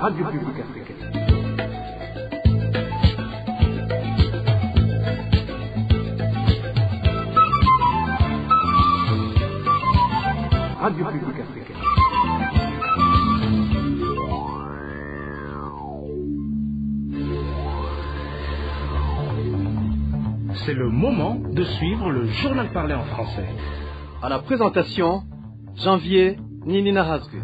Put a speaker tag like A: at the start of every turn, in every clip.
A: Radio Publique Africaine. Radio Publique Africaine.
B: C'est le moment de suivre le journal parlé en français.
C: À la présentation, Janvier Ninina Hazgu.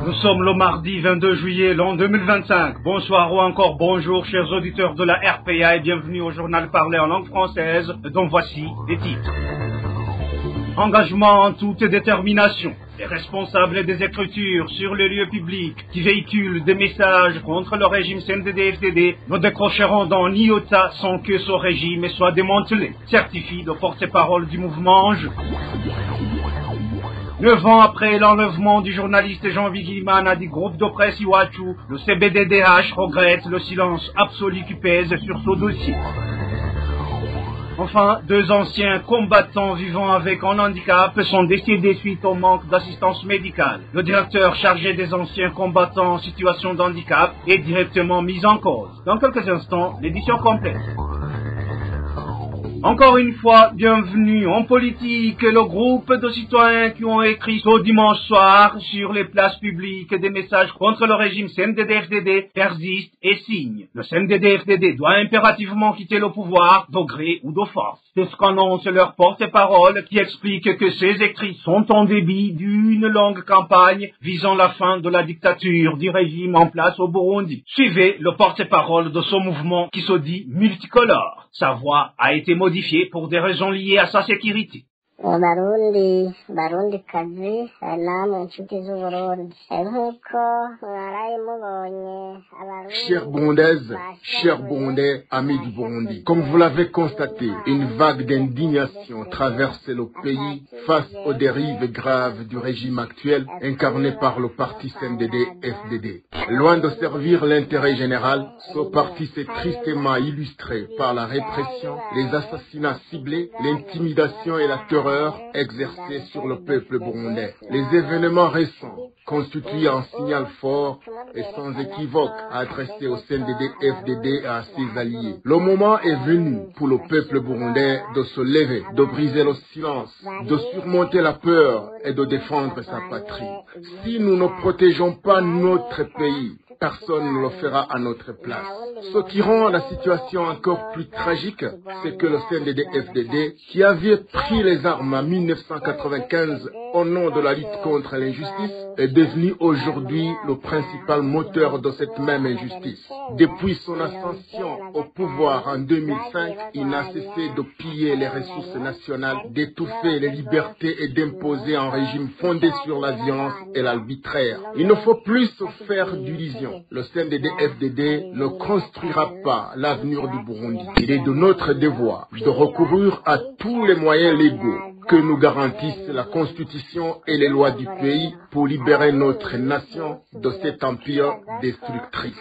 B: Nous sommes le mardi 22 juillet l'an 2025. Bonsoir ou encore bonjour chers auditeurs de la RPA et bienvenue au journal parlé en langue française dont voici les titres. Engagement en toute détermination. Les responsables des écritures sur les lieux publics qui véhiculent des messages contre le régime CNDD-FDD ne décrocheront dans l'iota sans que ce régime soit démantelé, certifie le porte-parole du mouvement en jeu. 9 ans après l'enlèvement du journaliste Jean Vigimana du groupe de presse Iwachu, le CBDDH regrette le silence absolu qui pèse sur ce dossier. Enfin, 2 anciens combattants vivant avec un handicap sont décédés suite au manque d'assistance médicale. Le directeur chargé des anciens combattants en situation de handicap est directement mis en cause. Dans quelques instants, l'édition complète. Encore une fois, bienvenue en politique. Le groupe de citoyens qui ont écrit ce dimanche soir sur les places publiques des messages contre le régime CNDD-FDD persiste et signe. Le CNDD-FDD doit impérativement quitter le pouvoir de gré ou de force. C'est ce qu'annonce leur porte-parole qui explique que ces écrits sont en débit d'une longue campagne visant la fin de la dictature du régime en place au Burundi. Suivez le porte-parole de ce mouvement qui se dit multicolore. Sa voix a été modifiée pour des raisons liées à sa sécurité.
D: Barundi kazi namwe inshuti z'Uburundi nk'uko mwaraye mubonye
E: Chers Burundaises, chers Burundais, amis du Burundi, comme vous l'avez constaté, une vague d'indignation traverse le pays face aux dérives graves du régime actuel incarné par le parti CNDD-FDD. Loin de servir l'intérêt général, ce parti s'est tristement illustré par la répression, les assassinats ciblés, l'intimidation et la terreur exercée sur le peuple burundais. Les événements récents constituent un signal fort et sans équivoque adressé au CNDD-FDD et à ses alliés. Le moment est venu pour le peuple burundais de se lever, de briser le silence, de surmonter la peur et de défendre sa patrie. Si nous ne protégeons pas notre pays, personne ne le fera à notre place. Ce qui rend la situation encore plus tragique, c'est que le CNDD-FDD, qui avait pris les armes en 1995 au nom de la lutte contre l'injustice, est devenu aujourd'hui le principal moteur de cette même injustice. Depuis son ascension au pouvoir en 2005, il n'a cessé de piller les ressources nationales, d'étouffer les libertés et d'imposer un régime fondé sur la violence et l'arbitraire. Il ne faut plus se faire d'illusions. Le CNDD-FDD ne construira pas l'avenir du Burundi. Il est de notre devoir de recourir à tous les moyens légaux que nous garantissent la Constitution et les lois du pays pour libérer notre nation de cet empire destructrice.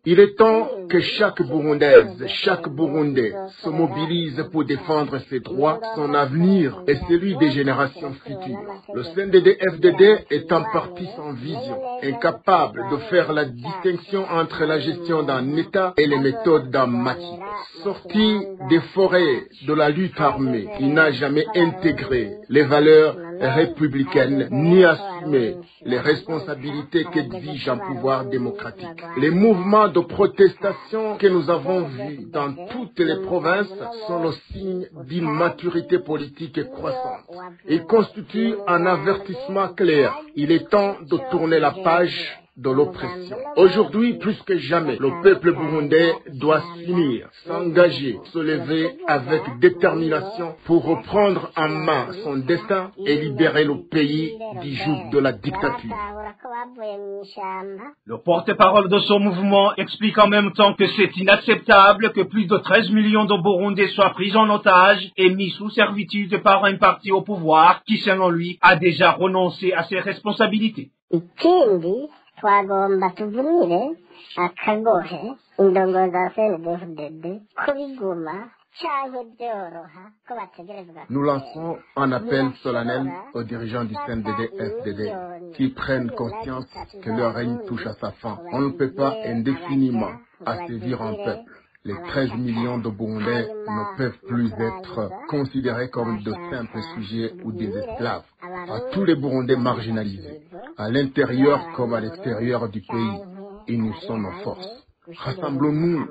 E: Il est temps que chaque Burundaise, chaque Burundais se mobilise pour défendre ses droits, son avenir et celui des générations futures. Le CNDD-FDD est un parti sans vision, incapable de faire la distinction entre la gestion d'un État et les méthodes d'un maquis. Sorti des forêts de la lutte armée, il n'a jamais intégré les valeurs républicaines ni assumé les responsabilités qu'exige un pouvoir démocratique. Les mouvements de protestation que nous avons vus dans toutes les provinces sont le signe d'une maturité politique croissante. Ils constituent un avertissement clair. Il est temps de tourner la page de l'oppression. Aujourd'hui, plus que jamais, le peuple burundais doit s'unir, s'engager, se lever avec détermination pour reprendre en main son destin et libérer le pays du joug de la dictature.
B: Le porte-parole de ce mouvement explique en même temps que c'est inacceptable que plus de 13 millions de Burundais soient pris en otage et mis sous servitude par un parti au pouvoir qui, selon lui, a déjà renoncé à ses responsabilités.
D: twagomba tuvunire akagohe indongo za CNDD-FDD ko biguma
E: Nous lançons un appel solennel aux dirigeants du CNDD-FDD qui prennent conscience que leur règne touche à sa fin. On ne peut pas indéfiniment assévir un peuple. Les 13 millions de Burundais ne peuvent plus être considérés comme de simples sujets ou des esclaves. À tous les Burundais marginalisés, à l'intérieur comme à l'extérieur du pays, unissons nos forces. Rassemblons-nous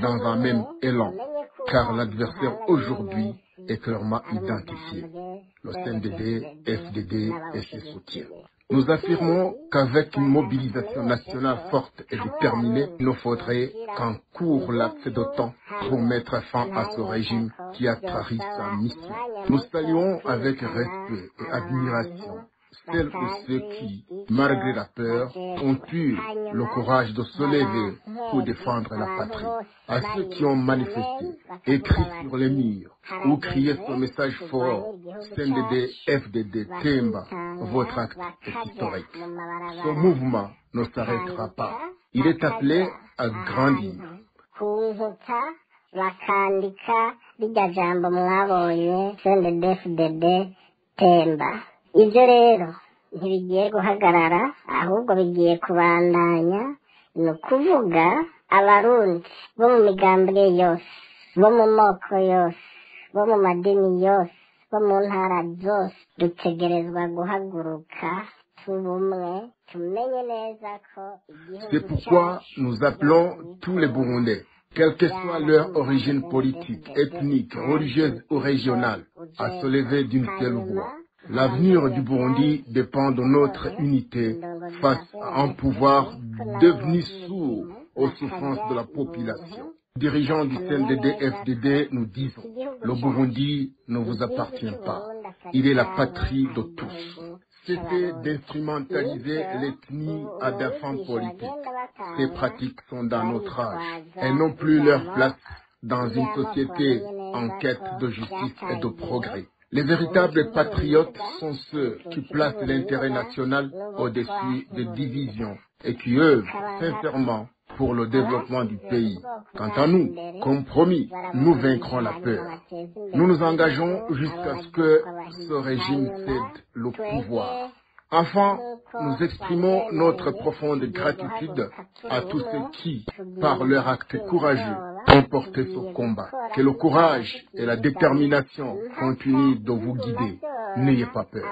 E: dans un même élan, car l'adversaire aujourd'hui est clairement identifié. Le CNDD, FDD et ses soutiens. Nous affirmons qu'avec une mobilisation nationale forte et déterminée, il nous faudrait qu'un court laps de temps pour mettre fin à ce régime qui a trahi sa mission. Nous saluons avec respect et admiration celles ou ceux qui, malgré la peur, ont eu le courage de se lever pour défendre la patrie. À ceux qui ont manifesté, écrit sur les murs ou crié ce message fort, CNDD, FDD, Temba, votre acte est historique. Ce mouvement ne s'arrêtera pas. Il est appelé à grandir.
D: Ibyo rero ntibigiye guhagarara ahubwo bigiye kubandanya, ni ukuvuga abarundi bo mu migambwe yose, bo mu moko yose, bo mu madini yose, bo mu ntara zose, dutegerezwa guhaguruka tubumwe tumenye neza ko igihugu.
E: C'est pourquoi nous appelons tous les Burundais, quelle que soit leur origine politique, ethnique, religieuse ou régionale, à se lever d'une seule voix. L'avenir du Burundi dépend de notre unité face à un pouvoir devenu sourd aux souffrances de la population. Dirigeants du CNDD-FDD, nous disons, le Burundi ne vous appartient pas. Il est la patrie de tous. Cessez d'instrumentaliser l'ethnie à des fins politiques. Ces pratiques sont dans notre âge. Elles n'ont plus leur place dans une société en quête de justice et de progrès. Les véritables patriotes sont ceux qui placent l'intérêt national au-dessus des divisions et qui œuvrent sincèrement pour le développement du pays. Quant à nous, comme promis, nous vaincrons la peur. Nous nous engageons jusqu'à ce que ce régime cède le pouvoir. Enfin, nous exprimons notre profonde gratitude à tous ceux qui, par leur acte courageux, ont porté ce combat. Que le courage et la détermination continuent de vous guider. N'ayez pas peur.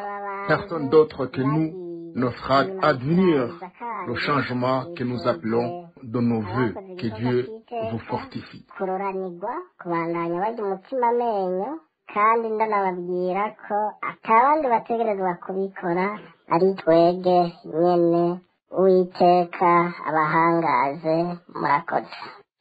E: Personne d'autre que nous ne fera advenir le changement que nous appelons de nos voeux. Que Dieu vous fortifie.
D: Kandi ndanababwira ko atabandi bategerezwa kubikora ari twege nyene Uwiteka abahangaze murakoze.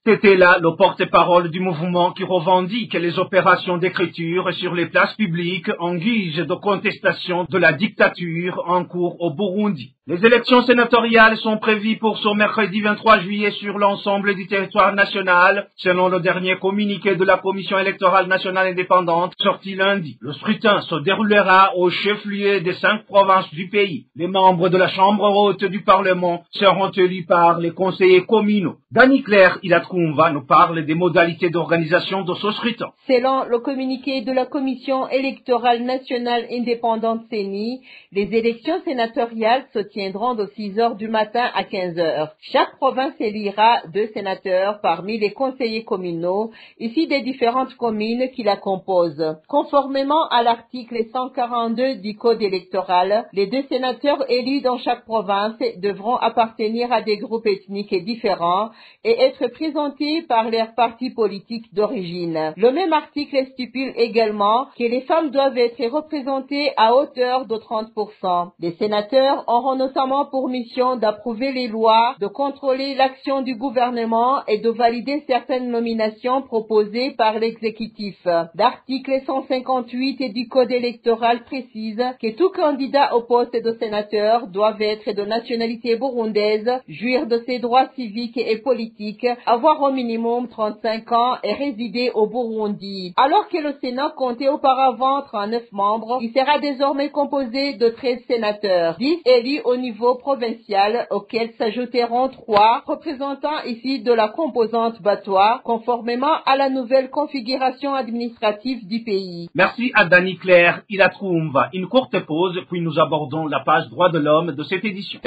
B: C'était là le porte-parole du mouvement qui revendique les opérations d'écriture sur les places publiques en guise de contestation de la dictature en cours au Burundi. Les élections sénatoriales sont prévues pour ce mercredi 23 juillet sur l'ensemble du territoire national, selon le dernier communiqué de la Commission électorale nationale indépendante sorti lundi. Le scrutin se déroulera au chef-lieu des 5 provinces du pays. Les membres de la Chambre haute du Parlement seront élus par les conseillers communaux. Dany Claire Ilatrumva nous parle des modalités d'organisation de ce scrutin.
F: Selon le communiqué de la Commission électorale nationale indépendante CENI, les élections sénatoriales se tiendront de 6 heures du matin à 15 heures. Chaque province élira 2 sénateurs parmi les conseillers communaux, issus des différentes communes qui la composent. Conformément à l'article 142 du Code électoral, les 2 sénateurs élus dans chaque province devront appartenir à des groupes ethniques différents et être présentés par leurs partis politiques d'origine. Le même article stipule également que les femmes doivent être représentées à hauteur de 30%. Les sénateurs auront notamment pour mission d'approuver les lois, de contrôler l'action du gouvernement et de valider certaines nominations proposées par l'exécutif. L'article 158 du Code électoral précise que tout candidat au poste de sénateur doit être de nationalité burundaise, jouir de ses droits civiques et politiques, avoir au minimum 35 ans et résider au Burundi. Alors que le Sénat comptait auparavant 39 membres, il sera désormais composé de 13 sénateurs, 10 élus au au niveau provincial, auxquels s'ajouteront 3 représentants issus de la composante Batois, conformément à la nouvelle configuration administrative du pays.
B: Merci à Dani Claire Ilatroumva. Une courte pause, puis nous abordons la page droits de l'homme de cette édition.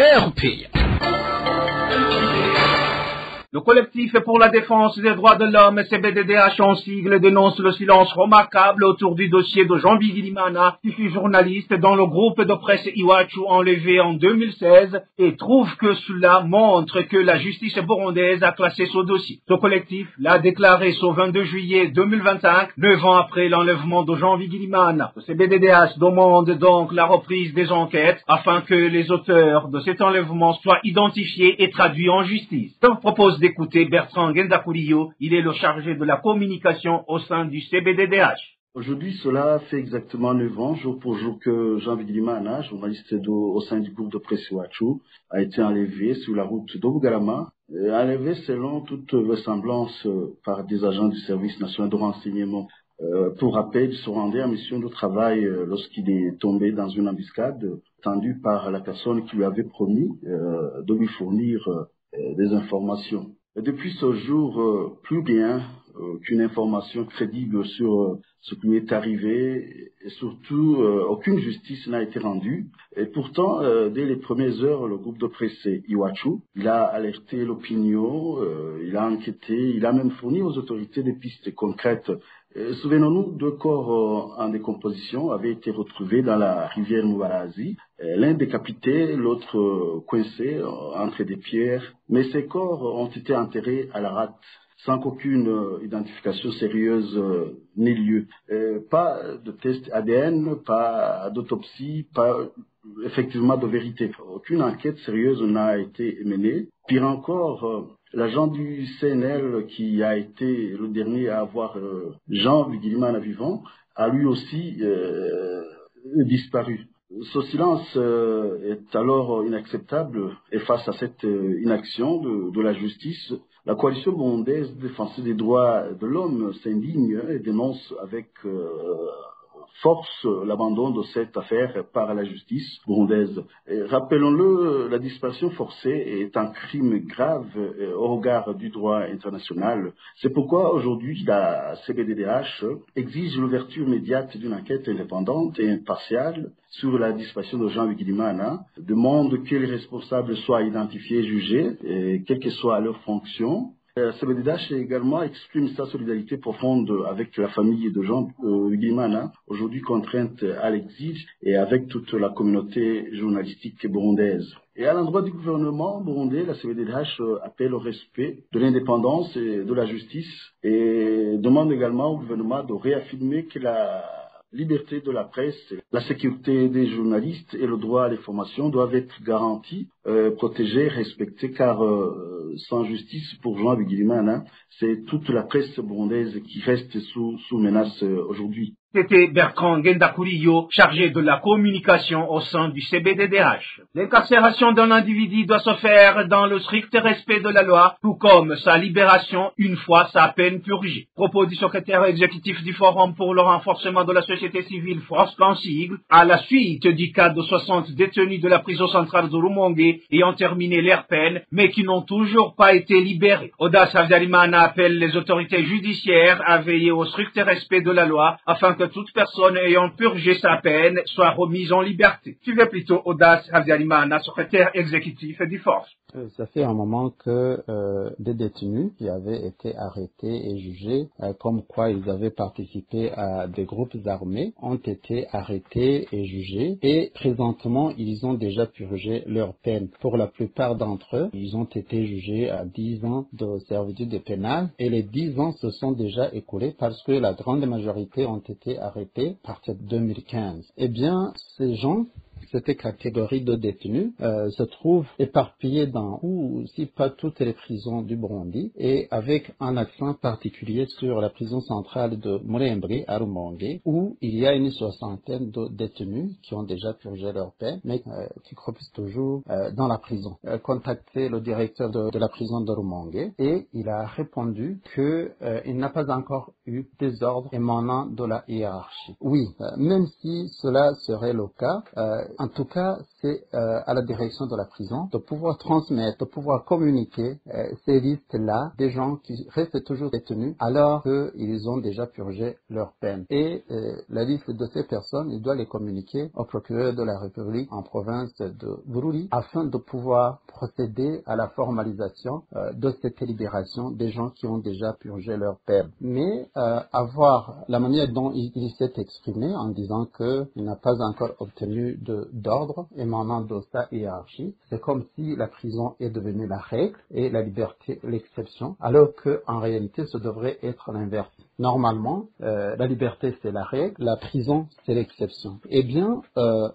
B: Le collectif pour la défense des droits de l'homme, CBDDH en sigle, dénonce le silence remarquable autour du dossier de Jean Bigirimana, qui fut journaliste dans le groupe de presse Iwachu enlevé en 2016, et trouve que cela montre que la justice burundaise a classé ce dossier. Ce collectif l'a déclaré ce 22 juillet 2025, 9 ans après l'enlèvement de Jean Bigirimana. Le CBDDH demande donc la reprise des enquêtes afin que les auteurs de cet enlèvement soient identifiés et traduits en justice. Je vous propose d'écouter Bertrand Gendakuliyo, il est le chargé de la communication au sein du CBDDH.
G: Aujourd'hui, cela fait exactement 9 ans, jour pour jour, que Jean Bigirimana, journaliste au sein du groupe de presse Iwachu, a été enlevé sur la route d'Obugalama, enlevé selon toute vraisemblance par des agents du service national de renseignement. Pour rappel, il se rendait en mission de travail lorsqu'il est tombé dans une embuscade tendue par la personne qui lui avait promis de lui fournir des informations. Et depuis ce jour, plus rien qu'une information crédible sur ce qui est arrivé, et surtout aucune justice n'a été rendue. Et pourtant, dès les premières heures, le groupe de presse Iwachu, il a alerté l'opinion, il a enquêté, il a même fourni aux autorités des pistes concrètes. Souvenons-nous, 2 corps en décomposition avaient été retrouvés dans la rivière Mubarazi, l'un décapité, l'autre coincé entre des pierres, mais ces corps ont été enterrés à la rate, sans qu'aucune identification sérieuse n'ait lieu. Pas de test ADN, pas d'autopsie, pas effectivement de vérité. Aucune enquête sérieuse n'a été menée. Pire encore, l'agent du CNL qui a été le dernier à avoir Jean Bigirimana vivant a lui aussi disparu. Ce silence est alors inacceptable et face à cette inaction de la justice, la coalition burundaise défenseuse des droits de l'homme s'indigne et dénonce avec force l'abandon de cette affaire par la justice burundaise. Rappelons-le, la disparition forcée est un crime grave au regard du droit international. C'est pourquoi aujourd'hui la CBDDH exige l'ouverture immédiate d'une enquête indépendante et impartiale sur la disparition de Jean Bigirimana, demande que les responsables soient identifiés et jugés, quelle que soit leur fonction. CBDDH également exprime sa solidarité profonde avec la famille de Jean Bigirimana, aujourd'hui contrainte à l'exil, et avec toute la communauté journalistique burundaise. Et à l'endroit du gouvernement burundais, la CBDDH appelle au respect de l'indépendance et de la justice et demande également au gouvernement de réaffirmer que la liberté de la presse, la sécurité des journalistes et le droit à l'information doivent être garantis, protégés, respectés, car sans justice pour Jean Bigirimana, c'est toute la presse burundaise qui reste sous menace aujourd'hui.
B: C'était Bertrand Gendakuliyo, chargé de la communication au sein du CBDDH. L'incarcération d'un individu doit se faire dans le strict respect de la loi, tout comme sa libération une fois sa peine purgée. Propos du secrétaire exécutif du Forum pour le renforcement de la société civile, Frostland Sigle, à la suite du cas de 60 détenus de la prison centrale de Rumonge ayant terminé leur peine, mais qui n'ont toujours pas été libérés. Audace Habyarimana appelle les autorités judiciaires à veiller au strict respect de la loi, afin que toute personne ayant purgé sa peine soit remise en liberté. Suivez plutôt Audace Habyarimana, secrétaire exécutif du Force.
H: Ça fait un moment que des détenus qui avaient été arrêtés et jugés comme quoi ils avaient participé à des groupes armés ont été arrêtés et jugés, et présentement ils ont déjà purgé leur peine. Pour la plupart d'entre eux, ils ont été jugés à 10 ans de servitude pénale, et les 10 ans se sont déjà écoulés parce que la grande majorité ont été arrêtés à partir de 2015. Eh bien, ces gens, cette catégorie de détenus se trouve éparpillée dans, ou si pas toutes les prisons du Burundi, et avec un accent particulier sur la prison centrale de Murembwe à Rumonge, où il y a une 60aine de détenus qui ont déjà purgé leur peine, mais qui croupissent toujours dans la prison. Contacté le directeur de la prison de Rumonge, et il a répondu que il n'a pas encore eu des ordres émanant de la hiérarchie. Oui, même si cela serait le cas, en tout cas, c'est à la direction de la prison de pouvoir transmettre, de pouvoir communiquer ces listes-là des gens qui restent toujours détenus alors qu'ils ont déjà purgé leur peine. Et la liste de ces personnes, il doit les communiquer au procureur de la République en province de Bururi afin de pouvoir procéder à la formalisation de cette libération des gens qui ont déjà purgé leur peine. Mais avoir la manière dont il s'est exprimé en disant qu'il n'a pas encore obtenu d'ordre émanant de sa hiérarchie, c'est comme si la prison est devenue la règle et la liberté l'exception, alors qu'en réalité ce devrait être l'inverse. Normalement, la liberté c'est la règle, la prison c'est l'exception. Eh bien,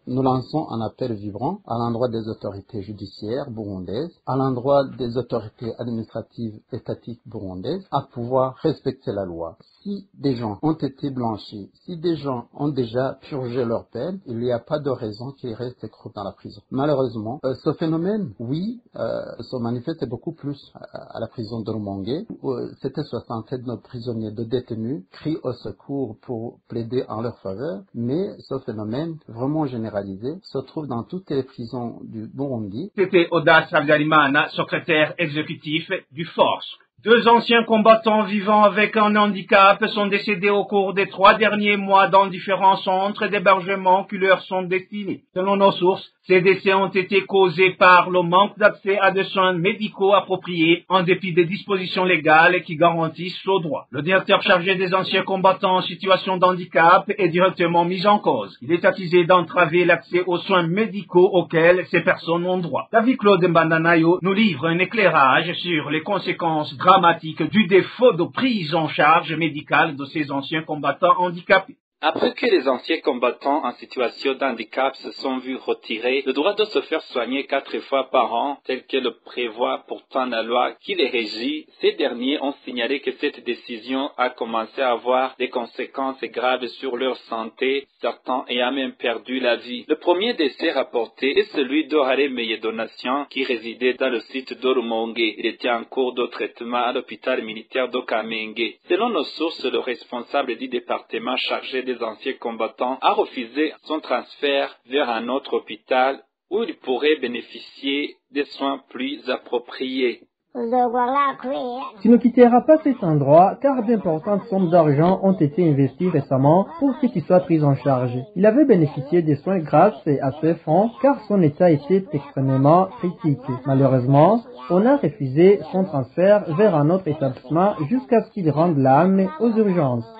H: nous lançons un appel vibrant à l'endroit des autorités judiciaires burundaises, à l'endroit des autorités administratives étatiques burundaises, à pouvoir respecter la loi. Si des gens ont été blanchis, si des gens ont déjà purgé leur peine, il n'y a pas de raison qu'ils restent écrous dans la prison. Malheureusement, ce phénomène, oui, se manifeste beaucoup plus à la prison de Rumongue, où c'était 67 nos prisonniers de détenus crient au secours pour plaider en leur faveur, mais ce phénomène vraiment généralisé se trouve dans toutes les prisons du Burundi.
B: C'était Audace Habyarimana, secrétaire exécutif du FORSC. 2 anciens combattants vivant avec un handicap sont décédés au cours des 3 derniers mois dans différents centres d'hébergement qui leur sont destinés. Selon nos sources, ces décès ont été causés par le manque d'accès à des soins médicaux appropriés en dépit des dispositions légales qui garantissent ce droit. Le directeur chargé des anciens combattants en situation de handicap est directement mis en cause. Il est accusé d'entraver l'accès aux soins médicaux auxquels ces personnes ont droit. David Claude Mbandanayo nous livre un éclairage sur les conséquences dramatiques du défaut de prise en charge médicale de ces anciens combattants handicapés.
I: Après que les anciens combattants en situation de handicap se sont vus retirer le droit de se faire soigner 4 fois par an, tel que le prévoit pourtant la loi qui les régit, ces derniers ont signalé que cette décision a commencé à avoir des conséquences graves sur leur santé, certains ayant même perdu la vie. Le premier décès rapporté est celui d'Orare Meyedonation qui résidait dans le site d'Orumongue. Il était en cours de traitement à l'hôpital militaire d'Okamenge. Selon nos sources, le responsable du département chargé des anciens combattants a refusé son transfert vers un autre hôpital où il pourrait bénéficier des soins plus appropriés.
J: Tu ne quitteras pas cet endroit car d'importantes sommes d'argent ont été investies récemment pour que tu sois pris en charge. Il avait bénéficié des soins grâce à ces fonds car son état était extrêmement critique. Malheureusement, on a refusé son transfert vers un autre établissement jusqu'à ce qu'il rende l'âme aux urgences.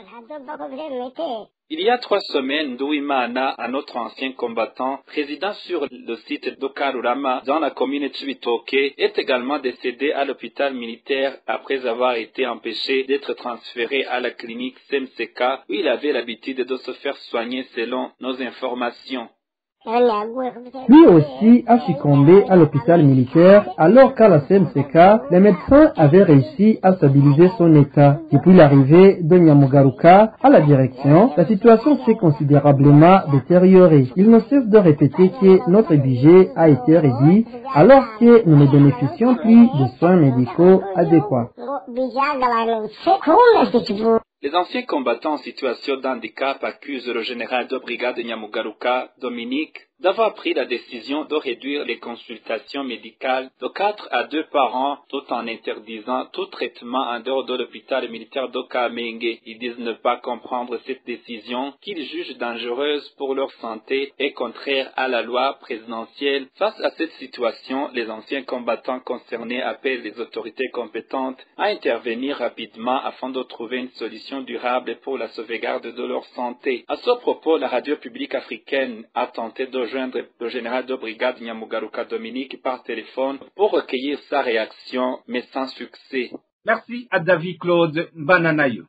I: Il y a 3 semaines, Douimana, un autre ancien combattant, résidant sur le site d'Okarurama, dans la commune de Chibitoke, est également décédé à l'hôpital militaire après avoir été empêché d'être transféré à la clinique SMCK, où il avait l'habitude de se faire soigner selon nos informations.
J: Lui aussi a succombé à l'hôpital militaire alors qu'à la CMCK, les médecins avaient réussi à stabiliser son état. Depuis l'arrivée de Nyamugaruka à la direction, la situation s'est considérablement détériorée. Il ne cesse de répéter que notre budget a été réduit alors que nous ne bénéficions plus de soins médicaux adéquats.
I: Les anciens combattants en situation de handicap accusent le général de brigade de Nyamugaruka, Dominique, d'avoir pris la décision de réduire les consultations médicales de 4 à 2 par an, tout en interdisant tout traitement en dehors de l'hôpital militaire d'Okamenge. Ils disent ne pas comprendre cette décision qu'ils jugent dangereuse pour leur santé et contraire à la loi présidentielle. Face à cette situation, les anciens combattants concernés appellent les autorités compétentes à intervenir rapidement afin de trouver une solution durable pour la sauvegarde de leur santé. À ce propos, la radio publique africaine a tenté de joindre le général de brigade Nyamugaruka Dominique par téléphone pour recueillir sa réaction, mais sans succès.
B: Merci à David Claude Bananayo.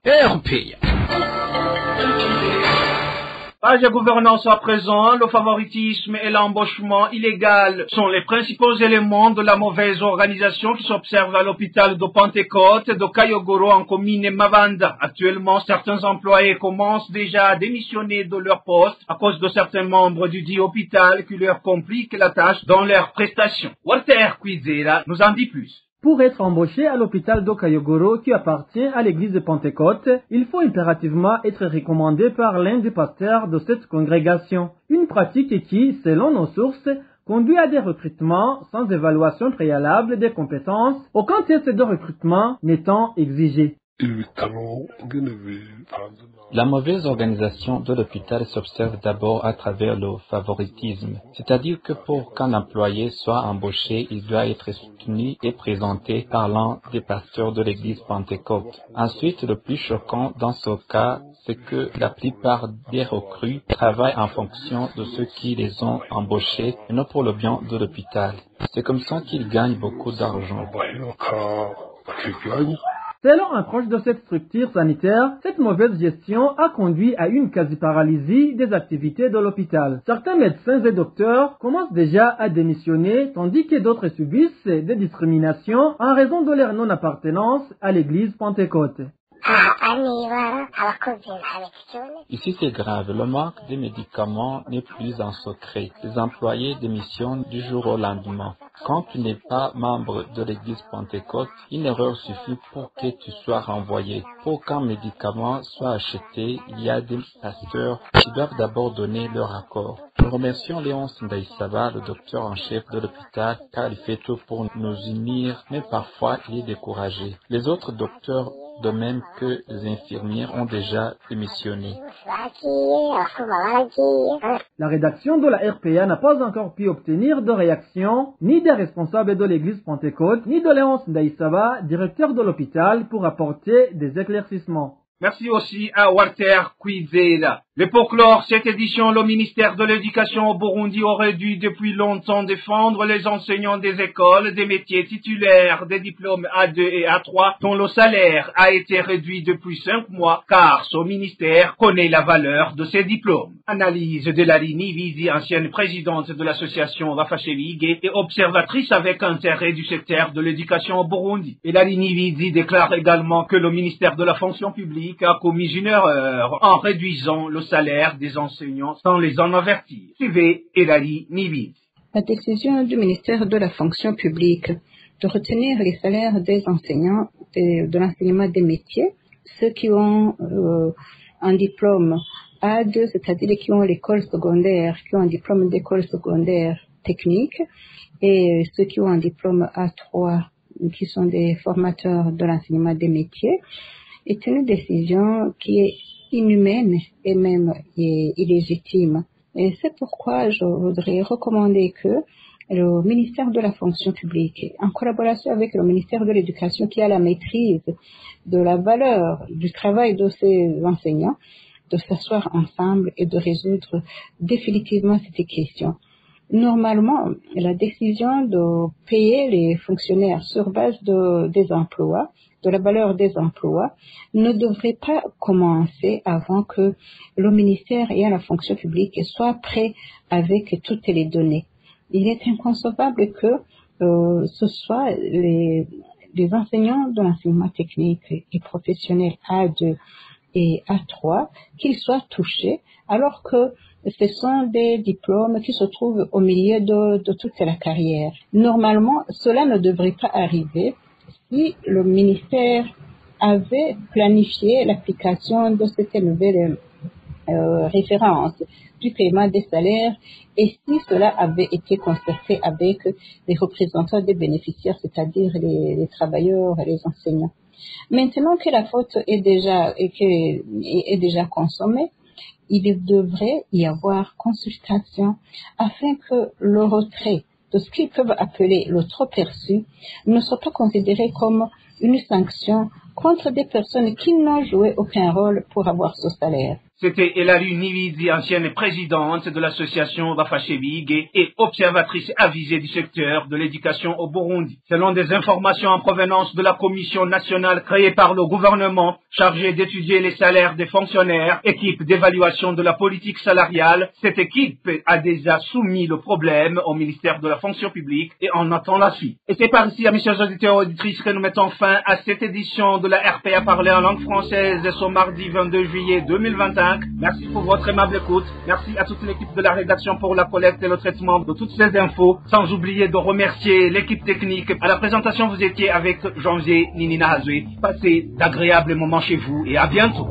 B: Page de gouvernance à présent, le favoritisme et l'embauchement illégal sont les principaux éléments de la mauvaise organisation qui s'observe à l'hôpital de Pentecôte de Kayogoro en commune Mavanda. Actuellement, certains employés commencent déjà à démissionner de leur poste à cause de certains membres du dit hôpital qui leur compliquent la tâche dans leurs prestations. Walter Kwizera nous en dit plus.
J: Pour être embauché à l'hôpital d'Okayogoro qui appartient à l'église de Pentecôte, il faut impérativement être recommandé par l'un des pasteurs de cette congrégation. Une pratique qui, selon nos sources, conduit à des recrutements sans évaluation préalable des compétences, aucun test de recrutement n'étant exigé.
H: La mauvaise organisation de l'hôpital s'observe d'abord à travers le favoritisme, c'est-à-dire que pour qu'un employé soit embauché, il doit être soutenu et présenté par l'un des pasteurs de l'église Pentecôte. Ensuite, le plus choquant dans ce cas, c'est que la plupart des recrues travaillent en fonction de ceux qui les ont embauchés et non pour le bien de l'hôpital. C'est comme ça qu'ils gagnent beaucoup d'argent.
J: Selon un proche de cette structure sanitaire, cette mauvaise gestion a conduit à une quasi-paralysie des activités de l'hôpital. Certains médecins et docteurs commencent déjà à démissionner, tandis que d'autres subissent des discriminations en raison de leur non-appartenance à l'église Pentecôte.
H: Ici, c'est grave. Le manque de médicaments n'est plus un secret. Les employés démissionnent du jour au lendemain. Quand tu n'es pas membre de l'église Pentecôte, une erreur suffit pour que tu sois renvoyé. Pour qu'un médicament soit acheté, il y a des pasteurs qui doivent d'abord donner leur accord. Nous remercions Léonce Ndaïsaba, le docteur en chef de l'hôpital, car il fait tout pour nous unir, mais parfois il est découragé. Les autres docteurs, de même que les infirmières, ont déjà démissionné.
J: La rédaction de la RPA n'a pas encore pu obtenir de réaction ni des responsables de l'église Pentecôte, ni de Léonce Ndaïsaba, directeur de l'hôpital, pour apporter des éclaircissements.
B: Merci aussi à Walter Kwizela. Mais pour clore cette édition, le ministère de l'Éducation au Burundi aurait dû depuis longtemps défendre les enseignants des écoles, des métiers titulaires, des diplômes A2 et A3, dont le salaire a été réduit depuis 5 mois, car ce ministère connaît la valeur de ces diplômes. Analyse de Elali Nivizi, ancienne présidente de l'association Bafashebi et observatrice avec intérêt du secteur de l'éducation au Burundi. Elali Nivizi déclare également que le ministère de la fonction publique a commis une erreur en réduisant le salaire des enseignants sans les en avertir. Suivez Elali Nivizi.
K: La décision du ministère de la fonction publique de retenir les salaires des enseignants de l'enseignement des métiers, ceux qui ont un diplôme A2, c'est-à-dire qui ont l'école secondaire, qui ont un diplôme d'école secondaire technique, et ceux qui ont un diplôme A3, qui sont des formateurs de l'enseignement des métiers, est une décision qui est inhumaine et même illégitime. Et c'est pourquoi je voudrais recommander que le ministère de la fonction publique, en collaboration avec le ministère de l'Éducation qui a la maîtrise de la valeur du travail de ces enseignants, de s'asseoir ensemble et de résoudre définitivement cette question. Normalement, la décision de payer les fonctionnaires sur base des emplois, de la valeur des emplois, ne devrait pas commencer avant que le ministère ayant la fonction publique soit prêt avec toutes les données. Il est inconcevable que ce soit les enseignants de l'enseignement technique et professionnel A2 et A3 qu'ils soient touchés, alors que ce sont des diplômes qui se trouvent au milieu de toute la carrière. Normalement, cela ne devrait pas arriver si le ministère avait planifié l'application de cette nouvelle référence du paiement des salaires et si cela avait été concerté avec les représentants des bénéficiaires, c'est-à-dire les travailleurs et les enseignants. Maintenant que la faute est déjà consommée, il devrait y avoir consultation afin que le retrait de ce qu'ils peuvent appeler le trop perçu ne soit pas considéré comme une sanction contre des personnes qui n'ont joué aucun rôle pour avoir ce salaire.
B: C'était Elali Nivizi, ancienne présidente de l'association Bafashebi et observatrice avisée du secteur de l'éducation au Burundi. Selon des informations en provenance de la commission nationale créée par le gouvernement chargée d'étudier les salaires des fonctionnaires, équipe d'évaluation de la politique salariale, cette équipe a déjà soumis le problème au ministère de la fonction publique et en attend la suite. Et c'est par ici, amis chers auditeurs et auditrices, que nous mettons fin à cette édition de la RPA parlée en langue française ce mardi 22 juillet 2021. 5. Merci pour votre aimable écoute. Merci à toute l'équipe de la rédaction pour la collecte et le traitement de toutes ces infos. Sans oublier de remercier l'équipe technique. À la présentation, vous étiez avec Janvier Ninina Hazoué. Passez d'agréables moments chez vous et à bientôt.